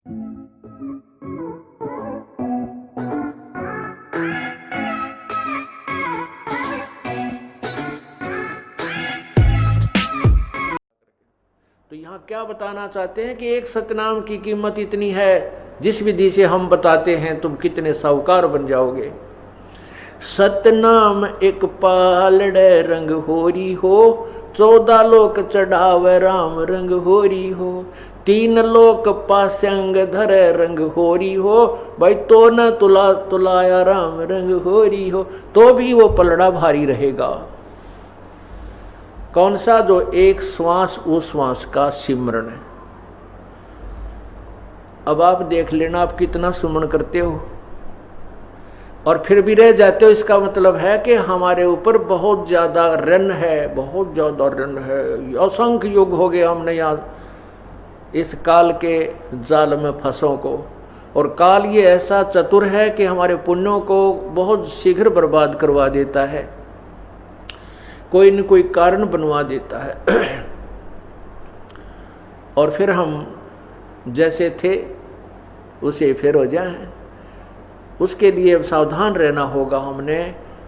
तो यहाँ क्या बताना चाहते हैं कि एक सतनाम की कीमत इतनी है, जिस विधि से हम बताते हैं तुम कितने साहूकार बन जाओगे। सतनाम एक पालड़े रंग होरी हो, 14 लोक चढ़ावे राम रंग होरी हो, 3 लोक पास्यंग धरे रंग होरी हो, भाई तो न तुला तुलाया राम रंग होरी हो, तो भी वो पलड़ा भारी रहेगा। कौन सा? जो एक श्वास उस श्वास का सिमरन है। अब आप देख लेना, आप कितना सुमन करते हो और फिर भी रह जाते हो, इसका मतलब है कि हमारे ऊपर बहुत ज्यादा ऋण है, बहुत ज्यादा ऋण है। असंख्य युग हो गए हमने यहाँ इस काल के जाल में फंसों को, और काल ये ऐसा चतुर है कि हमारे पुण्यों को बहुत शीघ्र बर्बाद करवा देता है, कोई न कोई कारण बनवा देता है। और फिर हम जैसे थे उसे फिर हो जाए। उसके लिए सावधान रहना होगा। हमने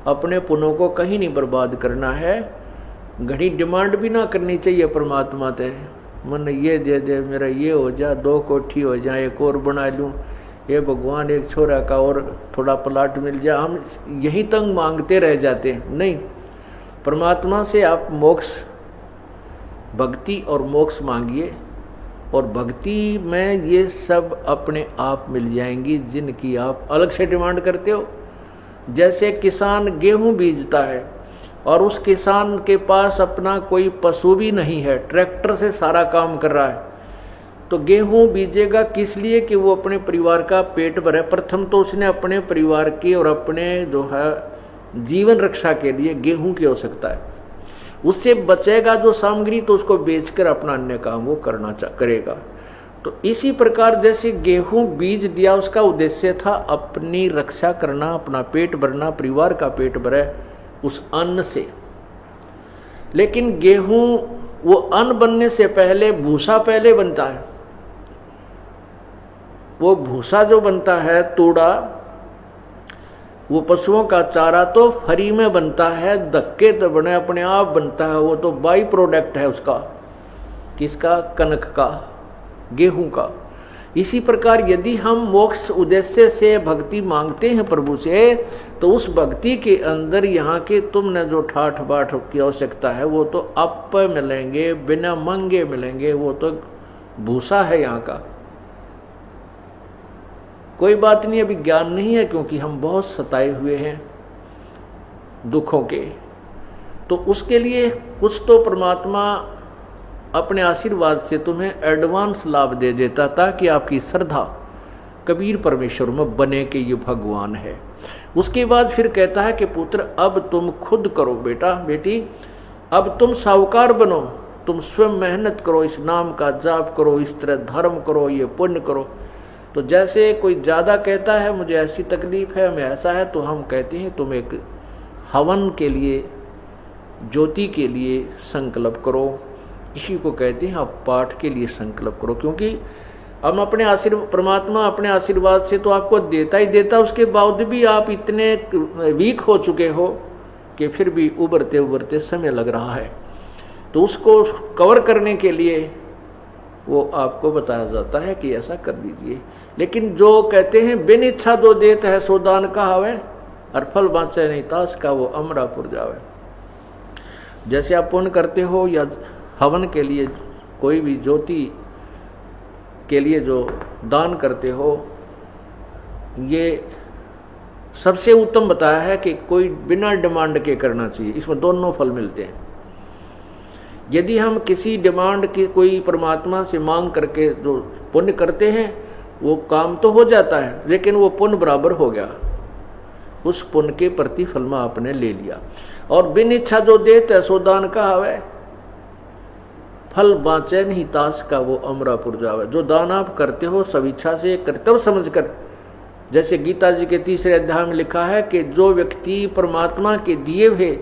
अपने पुण्यों को कहीं नहीं बर्बाद करना है। घड़ी डिमांड भी ना करनी चाहिए परमात्मा से, मन ये दे दे, मेरा ये हो जा, 2 कोठी हो जाए, एक और बना लूँ, ये भगवान एक छोरा का और थोड़ा प्लाट मिल जाए। हम यही तंग मांगते रह जाते हैं। नहीं, परमात्मा से आप मोक्ष, भक्ति और मोक्ष मांगिए, और भक्ति में ये सब अपने आप मिल जाएंगी जिनकी आप अलग से डिमांड करते हो। जैसे किसान गेहूं बीजता है और उस किसान के पास अपना कोई पशु भी नहीं है, ट्रैक्टर से सारा काम कर रहा है, तो गेहूं बीजेगा किस लिए? कि वो अपने परिवार का पेट भरे। प्रथम तो उसने अपने परिवार की और अपने जो है जीवन रक्षा के लिए गेहूं की आवश्यकता है। उससे बचेगा जो सामग्री, तो उसको बेचकर अपना अन्य काम वो करेगा। तो इसी प्रकार जैसे गेहूं बीज दिया, उसका उद्देश्य था अपनी रक्षा करना, अपना पेट भरना, परिवार का पेट भरे उस अन्न से। लेकिन गेहूं वो अन्न बनने से पहले भूसा पहले बनता है। वो भूसा जो बनता है, तूड़ा, वो पशुओं का चारा तो फ्री में बनता है, धक्के तो बने अपने आप बनता है, वो तो बाई प्रोडक्ट है उसका। किसका? कनक का, गेहूं का। इसी प्रकार यदि हम मोक्ष उद्देश्य से भक्ति मांगते हैं प्रभु से, तो उस भक्ति के अंदर यहाँ के तुमने जो ठाठ बाट की आवश्यकता है वो तो आप मिलेंगे, बिना मांगे मिलेंगे, वो तो भूसा है यहाँ का। कोई बात नहीं, अभी ज्ञान नहीं है क्योंकि हम बहुत सताए हुए हैं दुखों के। तो उसके लिए कुछ तो परमात्मा अपने आशीर्वाद से तुम्हें एडवांस लाभ दे देता, ताकि आपकी श्रद्धा कबीर परमेश्वर में बने कि ये भगवान है। उसके बाद फिर कहता है कि पुत्र अब तुम खुद करो, बेटा बेटी अब तुम साहूकार बनो, तुम स्वयं मेहनत करो, इस नाम का जाप करो, इस तरह धर्म करो, ये पुण्य करो। तो जैसे कोई ज़्यादा कहता है मुझे ऐसी तकलीफ है, मैं ऐसा है, तो हम कहते हैं तुम एक हवन के लिए, ज्योति के लिए संकल्प करो। इसी को कहते हैं आप पाठ के लिए संकल्प करो, क्योंकि हम अपने परमात्मा अपने आशीर्वाद से तो आपको देता ही देता, उसके बावजूद भी आप इतने वीक हो चुके हो कि फिर भी उभरते उभरते समय लग रहा है। तो उसको कवर करने के लिए वो आपको बताया जाता है कि ऐसा कर दीजिए। लेकिन जो कहते हैं बिन इच्छा दो देत है सो दान कहावे, और फल बाँचे नहीं ताश का वो अमरापुर जावे। जैसे आप पुण्य करते हो या हवन के लिए, कोई भी ज्योति के लिए जो दान करते हो, ये सबसे उत्तम बताया है कि कोई बिना डिमांड के करना चाहिए, इसमें दोनों फल मिलते हैं। यदि हम किसी डिमांड की कोई परमात्मा से मांग करके जो पुण्य करते हैं, वो काम तो हो जाता है, लेकिन वो पुण्य बराबर हो गया, उस पुण्य के प्रतिफल में आपने ले लिया। और बिन इच्छा जो देते सो दान कहावे, फल बाँचे नहीं ताश का वो अमरापुर जावे। जो दान आप करते हो सब इच्छा से, कर्तव्य समझकर, जैसे गीता जी के 3रे अध्याय में लिखा है कि जो व्यक्ति परमात्मा के दिए हुए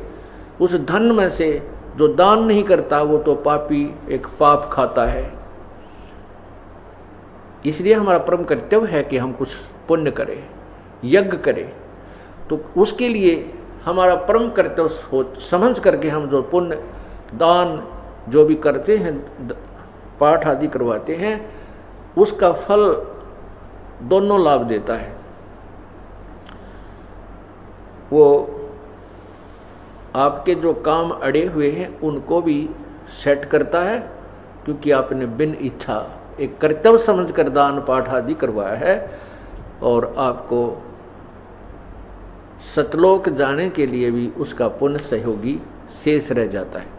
उस धन में से जो दान नहीं करता, वो तो पापी, एक पाप खाता है। इसलिए हमारा परम कर्तव्य है कि हम कुछ पुण्य करें, यज्ञ करें। तो उसके लिए हमारा परम कर्तव्य समझ करके हम जो पुण्य दान जो भी करते हैं, पाठ आदि करवाते हैं, उसका फल दोनों लाभ देता है। वो आपके जो काम अड़े हुए हैं उनको भी सेट करता है, क्योंकि आपने बिन इच्छा एक कर्तव्य समझकर दान पाठ आदि करवाया है, और आपको सतलोक जाने के लिए भी उसका पुण्य सहयोगी शेष रह जाता है।